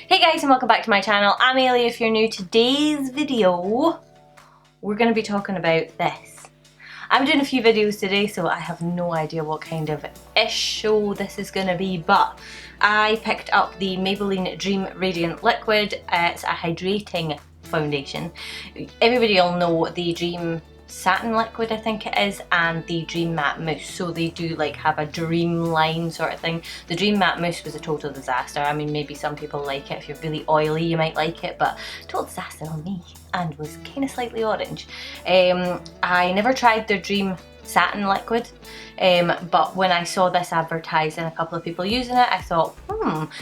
Hey guys, and welcome back to my channel. I'm Ailey if you're new. Today's video, we're going to be talking about this. I'm doing a few videos today, so I have no idea what kind of ish show this is going to be, but I picked up the Maybelline Dream Radiant Liquid. It's a hydrating foundation. Everybody will know the Dream Satin Liquid, I think it is, and the Dream Matte Mousse. So they do like have a dream line sort of thing. The Dream Matte Mousse was a total disaster. I mean, maybe some people like it. If you're really oily, you might like it, but total disaster on me, and was kind of slightly orange. I never tried their Dream Satin Liquid, but when I saw this advertised and a couple of people using it, I thought,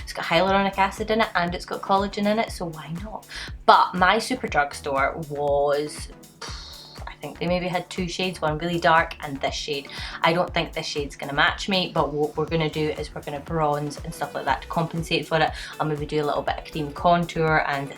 it's got hyaluronic acid in it and it's got collagen in it, so why not? But my Superdrug store was, I think they maybe had two shades, one really dark and this shade. I don't think this shade's going to match me, but what we're going to do is we're going to bronze and stuff like that to compensate for it. I'll maybe do a little bit of cream contour and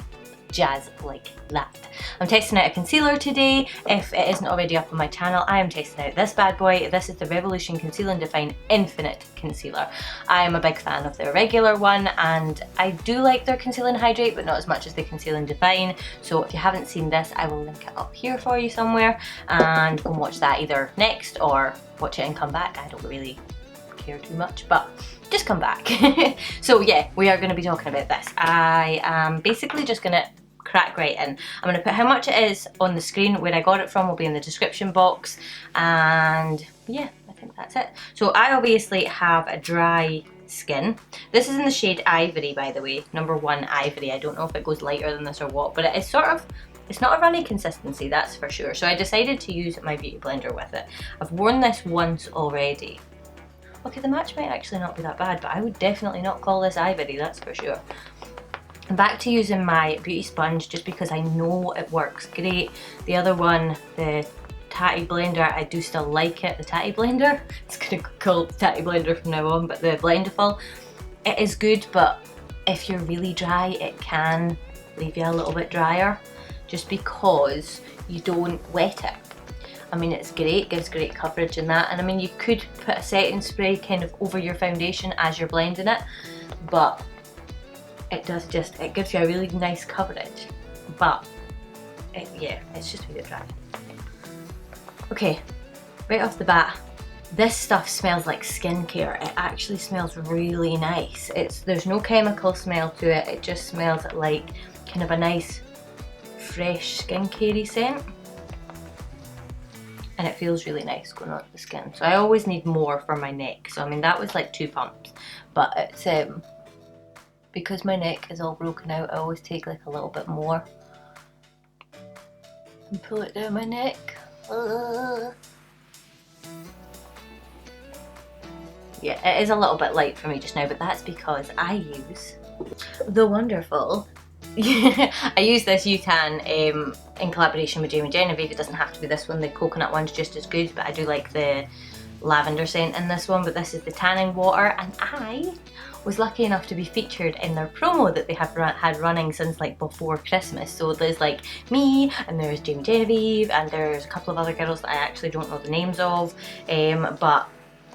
jazz like that. I'm testing out a concealer today. If it isn't already up on my channel, I am testing out this bad boy. This is the Revolution Conceal and Define Infinite Concealer. I am a big fan of their regular one, and I do like their Conceal and Hydrate, but not as much as the Conceal and Define. So if you haven't seen this, I will link it up here for you somewhere, and go and watch that either next or watch it and come back. I don't really care too much, but just come back. So yeah, we are going to be talking about this. I am basically just going to crack right in. I'm going to put how much it is on the screen. Where I got it from will be in the description box, and yeah, I think that's it. So I obviously have a dry skin. This is in the shade Ivory, by the way, number 1 Ivory. I don't know if it goes lighter than this or what, but it is sort of, it's not a runny consistency, that's for sure. So I decided to use my beauty blender with it. I've worn this once already. Okay, the match might actually not be that bad, but I would definitely not call this Ivory, that's for sure. I'm back to using my beauty sponge just because I know it works great. The other one, the Tatty Blender, I do still like it. The Tatty Blender, it's gonna be called Tatty Blender from now on, but the Blendiful, it is good, but if you're really dry, it can leave you a little bit drier just because you don't wet it. I mean, it's great, gives great coverage and that, and I mean, you could put a setting spray kind of over your foundation as you're blending it, but it does just, it gives you a really nice coverage, but yeah, it's just really dry. Okay, right off the bat, this stuff smells like skincare. It actually smells really nice. There's no chemical smell to it, it just smells like kind of a nice, fresh skincare-y scent. And it feels really nice going on the skin. So I always need more for my neck. So I mean, that was like 2 pumps, but it's because my neck is all broken out, I always take like a little bit more and pull it down my neck. Yeah, it is a little bit light for me just now, but that's because I use the wonderful I use this UTAN in collaboration with Jamie Genevieve. It doesn't have to be this one, the coconut one's just as good, but I do like the lavender scent in this one. But this is the tanning water, and I was lucky enough to be featured in their promo that they have had running since like before Christmas. So there's like me, and there's Jamie Genevieve, and there's a couple of other girls that I actually don't know the names of, but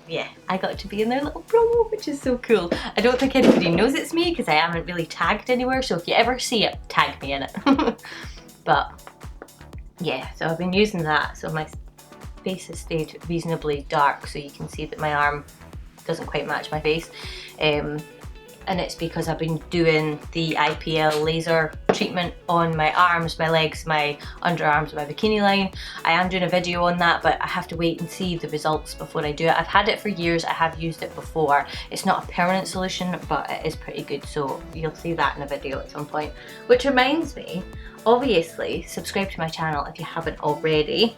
yeah, I got to be in their little promo, which is so cool. I don't think anybody knows it's me because I haven't really tagged anywhere, so if you ever see it, tag me in it. But yeah, so I've been using that, so my face has stayed reasonably dark, so you can see that my arm doesn't quite match my face. And it's because I've been doing the IPL laser treatment on my arms, my legs, my underarms, my bikini line. I am doing a video on that, but I have to wait and see the results before I do it. I've had it for years, I have used it before. It's not a permanent solution, but it is pretty good, so you'll see that in a video at some point. Which reminds me, obviously, subscribe to my channel if you haven't already.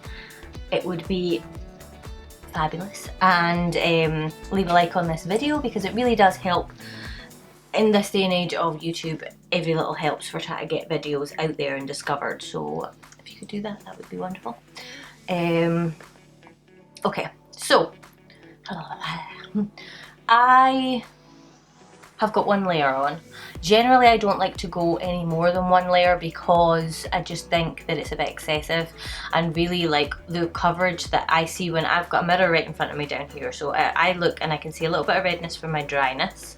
It would be fabulous, and leave a like on this video because it really does help. In this day and age of YouTube, every little helps for trying to get videos out there and discovered, so if you could do that, that would be wonderful. Okay, so I have got 1 layer on. Generally I don't like to go any more than 1 layer because I just think that it's a bit excessive, and really like the coverage that I see when I've got a mirror right in front of me down here, so I look and I can see a little bit of redness from my dryness.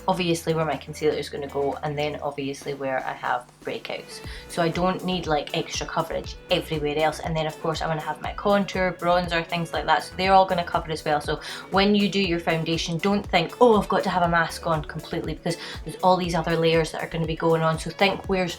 obviously where my concealer is going to go, and then obviously where I have breakouts. So I don't need like extra coverage everywhere else. And then of course I'm going to have my contour, bronzer, things like that, so they're all going to cover as well. So when you do your foundation, don't think, oh, I've got to have a mask on completely, because there's all these other layers that are going to be going on. So think where's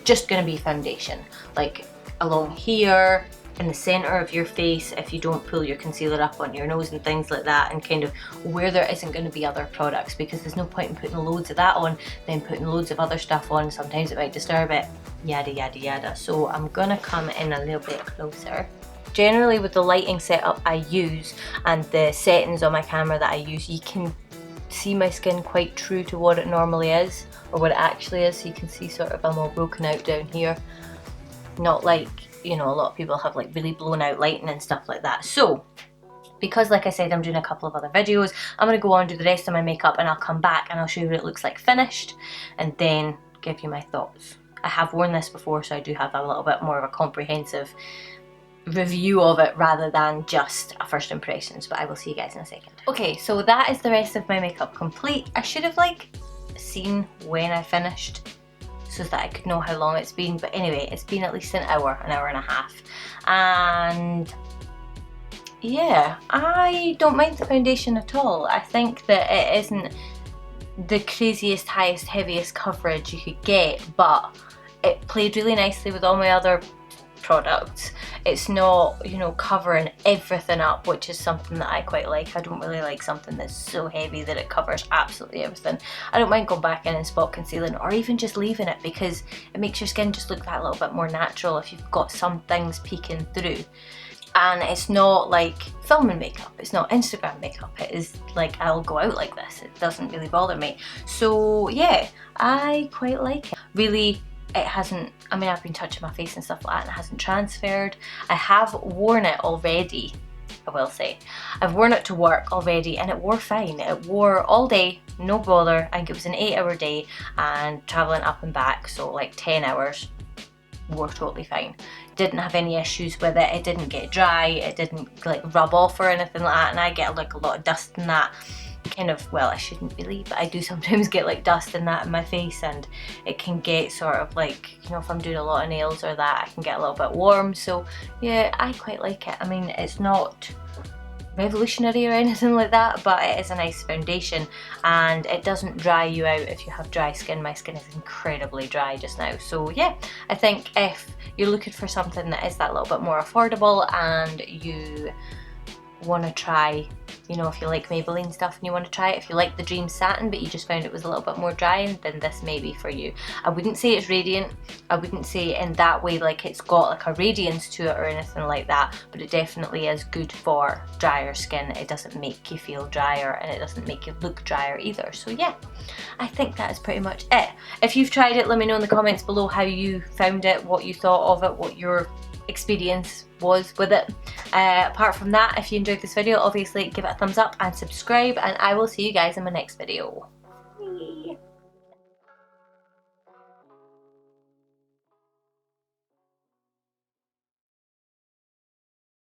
just going to be foundation, like along here, in the center of your face, if you don't pull your concealer up on your nose and things like that, and kind of where there isn't going to be other products, because there's no point in putting loads of that on, then putting loads of other stuff on. Sometimes it might disturb it, yada yada yada. So I'm gonna come in a little bit closer. Generally with the lighting setup I use and the settings on my camera that I use, you can see my skin quite true to what it normally is, or what it actually is. So you can see sort of I'm all broken out down here, not like, you know, a lot of people have like really blown out lighting and stuff like that. So because like I said, I'm doing a couple of other videos, I'm going to go on and do the rest of my makeup, and I'll come back and I'll show you what it looks like finished, and then give you my thoughts. I have worn this before, so I do have a little bit more of a comprehensive review of it rather than just a first impressions, but I will see you guys in a second. Okay, so that is the rest of my makeup complete. I should have like seen when I finished, so that I could know how long it's been, but anyway, it's been at least an hour and a half, and yeah, I don't mind the foundation at all. I think that it isn't the craziest, highest, heaviest coverage you could get, but it played really nicely with all my other products. It's not, you know, covering everything up, which is something that I quite like. I don't really like something that's so heavy that it covers absolutely everything. I don't mind going back in and spot concealing, or even just leaving it, because it makes your skin just look that little bit more natural if you've got some things peeking through. And it's not like filming makeup, it's not Instagram makeup, it is like I'll go out like this, it doesn't really bother me. So yeah, I quite like it. Really, it hasn't, I mean, I've been touching my face and stuff like that and it hasn't transferred. I have worn it already, I will say. I've worn it to work already and it wore fine. It wore all day, no bother. I think it was an 8-hour day and travelling up and back, so like 10 hours, wore totally fine. Didn't have any issues with it. It didn't get dry, it didn't like rub off or anything like that, and I get like a lot of dust in that. Kind of, well, I shouldn't really, but I do sometimes get like dust in that in my face, and it can get sort of like, you know, if I'm doing a lot of nails or that, I can get a little bit warm. So yeah, I quite like it. I mean, it's not revolutionary or anything like that, but it is a nice foundation and it doesn't dry you out if you have dry skin. My skin is incredibly dry just now. So yeah, I think if you're looking for something that is that little bit more affordable and you want to try, you know, if you like Maybelline stuff and you want to try it, if you like the Dream Satin but you just found it was a little bit more drying, then this may be for you. I wouldn't say it's radiant, I wouldn't say in that way like it's got like a radiance to it or anything like that, but it definitely is good for drier skin. It doesn't make you feel drier and it doesn't make you look drier either. So yeah, I think that is pretty much it. If you've tried it, let me know in the comments below how you found it, what you thought of it, what your experience was with it. Apart from that, if you enjoyed this video, obviously give it a thumbs up and subscribe, and I will see you guys in my next video.